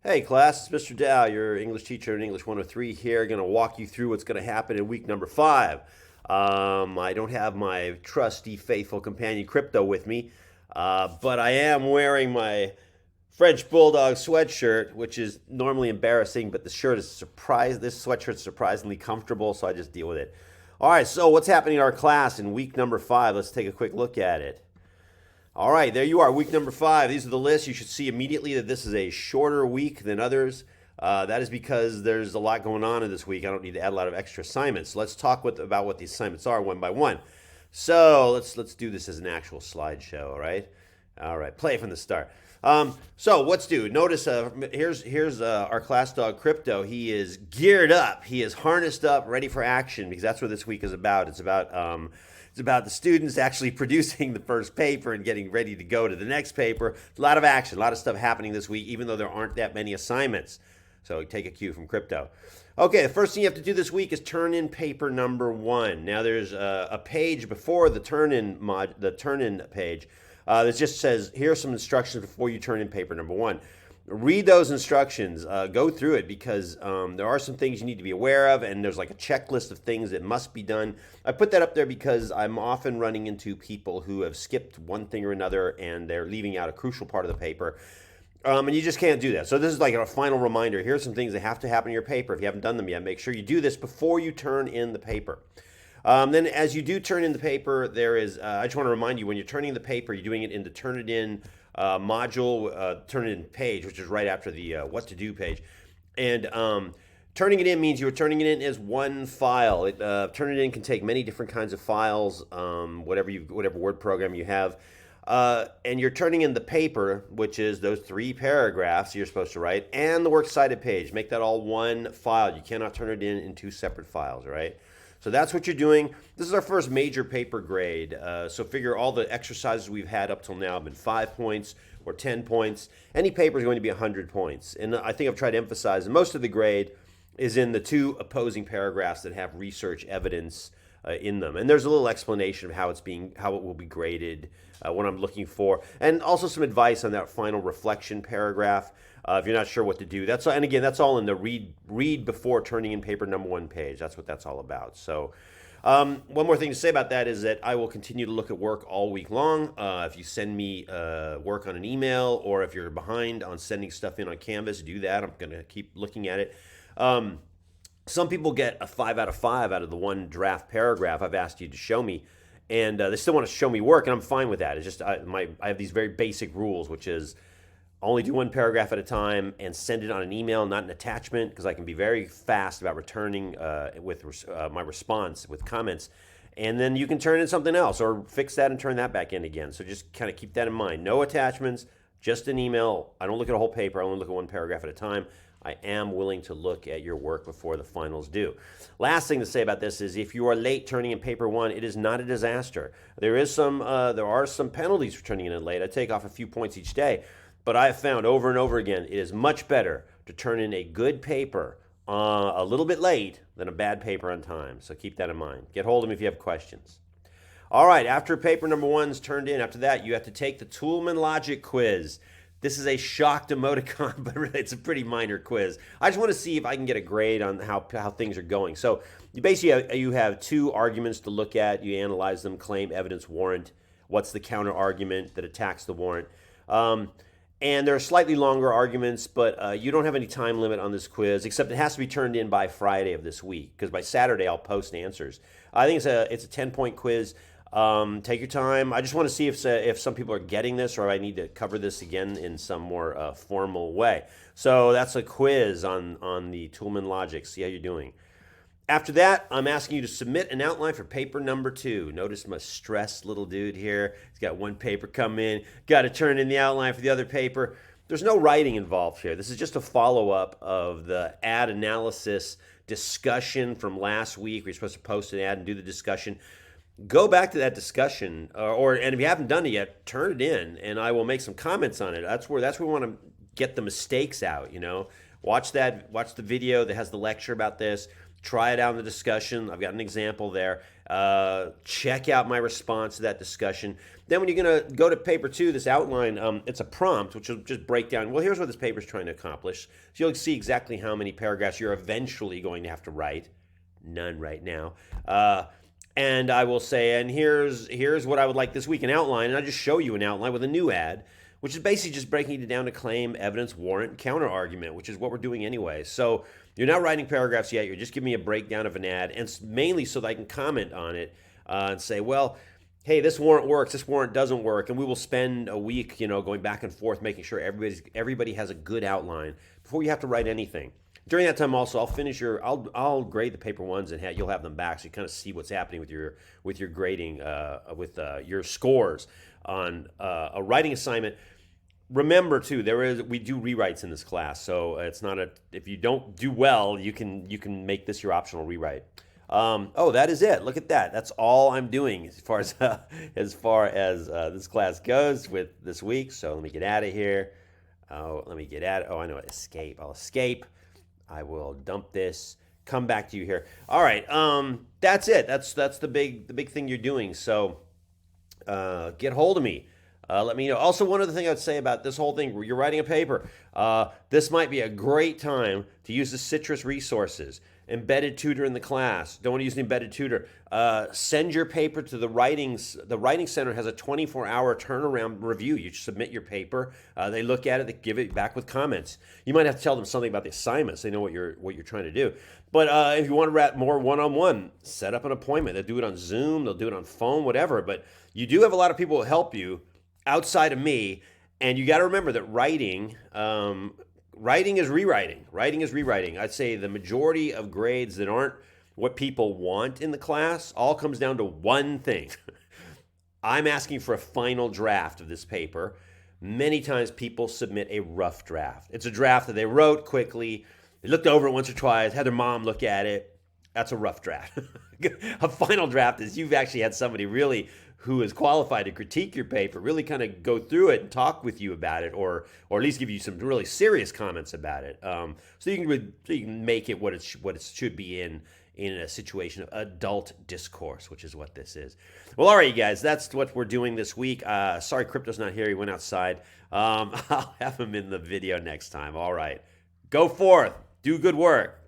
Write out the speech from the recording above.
Hey class, it's Mr. Dow, your English teacher in English 103 here. Going to walk you through what's going to happen in week number 5. I don't have my trusty, faithful companion Crypto with me, but I am wearing my French Bulldog sweatshirt, which is normally embarrassing, but this sweatshirt is surprisingly comfortable, so I just deal with it. All right, so what's happening in our class in week number 5? Let's take a quick look at it. All right, there you are, week number 5. These are the lists. You should see immediately that this is a shorter week than others. That is because there's a lot going on in this week. I don't need to add a lot of extra assignments. Let's talk about what the assignments are one by one. So let's do this as an actual slideshow. All right, play from the start. So what's due? Notice here's our class dog Crypto. He is geared up. He is harnessed up, ready for action because that's what this week is about. It's about the students actually producing the first paper and getting ready to go to the next paper. A lot of action, a lot of stuff happening this week, even though there aren't that many assignments. So take a cue from Crypto. Okay, the first thing you have to do this week is turn in paper number 1. Now there's a page before the turn-in page that just says, here are some instructions before you turn in paper number 1. Read those instructions, go through it because there are some things you need to be aware of, and there's like a checklist of things that must be done. I put that up there because I'm often running into people who have skipped one thing or another and they're leaving out a crucial part of the paper. And you just can't do that. So this is like a final reminder. Here's some things that have to happen in your paper. If you haven't done them yet, make sure you do this before you turn in the paper. Then as you do turn in the paper, there is, I just want to remind you, when you're turning in the paper, you're doing it in the Turnitin module, Turnitin page, which is right after the what to do page. And turning it in means you're turning it in as one file. Turnitin can take many different kinds of files, whatever word program you have. And you're turning in the paper, which is those 3 paragraphs you're supposed to write, and the works cited page. Make that all one file. You cannot turn it in 2 separate files, right? So that's what you're doing. This is our first major paper grade. So figure all the exercises we've had up till now have been 5 points or 10 points. Any paper is going to be 100 points. And I think I've tried to emphasize most of the grade is in the 2 opposing paragraphs that have research evidence in them. And there's a little explanation of how it will be graded, what I'm looking for, and also some advice on that final reflection paragraph. If you're not sure what to do, that's all in the read before turning in paper number 1 page. That's what that's all about. So one more thing to say about that is that I will continue to look at work all week long. If you send me work on an email, or if you're behind on sending stuff in on Canvas, do that. I'm going to keep looking at it. Some people get a 5 out of 5 out of the one draft paragraph I've asked you to show me, and they still want to show me work, and I'm fine with that. It's just I have these very basic rules, which is only do one paragraph at a time and send it on an email, not an attachment, because I can be very fast about returning with my response with comments. And then you can turn in something else or fix that and turn that back in again. So just kind of keep that in mind. No attachments, just an email. I don't look at a whole paper. I only look at one paragraph at a time. I am willing to look at your work before the finals due. Last thing to say about this is if you are late turning in paper 1, it is not a disaster. There are some penalties for turning in late. I take off a few points each day. But I have found over and over again, it is much better to turn in a good paper a little bit late than a bad paper on time. So keep that in mind. Get hold of me if you have questions. All right, after paper number 1 is turned in, after that, you have to take the Toolman Logic quiz. This is a shocked emoticon, but really it's a pretty minor quiz. I just want to see if I can get a grade on how things are going. So you have 2 arguments to look at. You analyze them: claim, evidence, warrant. What's the counter argument that attacks the warrant? And there are slightly longer arguments, but you don't have any time limit on this quiz, except it has to be turned in by Friday of this week, because by Saturday I'll post answers. I think it's a 10-point quiz. Take your time. I just want to see if some people are getting this, or I need to cover this again in some more formal way. So that's a quiz on the Toolman Logic. See how you're doing. After that, I'm asking you to submit an outline for paper number 2. Notice my stressed little dude here. He's got one paper come in, got to turn in the outline for the other paper. There's no writing involved here. This is just a follow-up of the ad analysis discussion from last week. We're supposed to post an ad and do the discussion. Go back to that discussion, and if you haven't done it yet, turn it in, and I will make some comments on it. That's where we want to get the mistakes out. Watch the video that has the lecture about this. Try it out in the discussion. I've got an example there. Check out my response to that discussion. Then when you're going to go to paper 2, this outline, it's a prompt, which will just break down, well, here's what this paper is trying to accomplish. So you'll see exactly how many paragraphs you're eventually going to have to write. None right now. And I will say, and here's what I would like this week, an outline, and I just show you an outline with a new ad, which is basically just breaking it down to claim, evidence, warrant, counter argument, which is what we're doing anyway. So you're not writing paragraphs yet. You're just giving me a breakdown of an ad, and mainly so that I can comment on it and say, well, hey, this warrant works, this warrant doesn't work, and we will spend a week, going back and forth, making sure everybody has a good outline before you have to write anything. During that time, also, I'll grade the paper ones, and you'll have them back, so you kind of see what's happening with your grading, with your scores on a writing assignment. Remember too, we do rewrites in this class, so it's not if you don't do well, you can make this your optional rewrite. That is it. Look at that. That's all I'm doing as far as this class goes with this week. So let me get out of here. Let me get out. I know what. Escape. I'll escape. I will dump this. Come back to you here. All right. That's it. That's the big thing you're doing. So get hold of me. Let me know. Also, one other thing I'd say about this whole thing, you're writing a paper. This might be a great time to use the Citrus resources. Embedded tutor in the class. Don't want to use the embedded tutor. Send your paper to the Writing Center has a 24-hour turnaround review. You submit your paper. They look at it. They give it back with comments. You might have to tell them something about the assignments. They know what you're trying to do. But if you want to wrap more one-on-one, set up an appointment. They'll do it on Zoom. They'll do it on phone, whatever. But you do have a lot of people who help you outside of me, and you got to remember that writing is rewriting. Writing is rewriting. I'd say the majority of grades that aren't what people want in the class all comes down to one thing. I'm asking for a final draft of this paper. Many times people submit a rough draft. It's a draft that they wrote quickly. They looked over it once or twice, had their mom look at it. That's a rough draft. A final draft is you've actually had somebody really who is qualified to critique your paper, really kind of go through it and talk with you about it, or at least give you some really serious comments about it, so you can make it what it should be in a situation of adult discourse, which is what this is. Well, all right, you guys, that's what we're doing this week. Sorry, Crypto's not here; he went outside. I'll have him in the video next time. All right, go forth, do good work.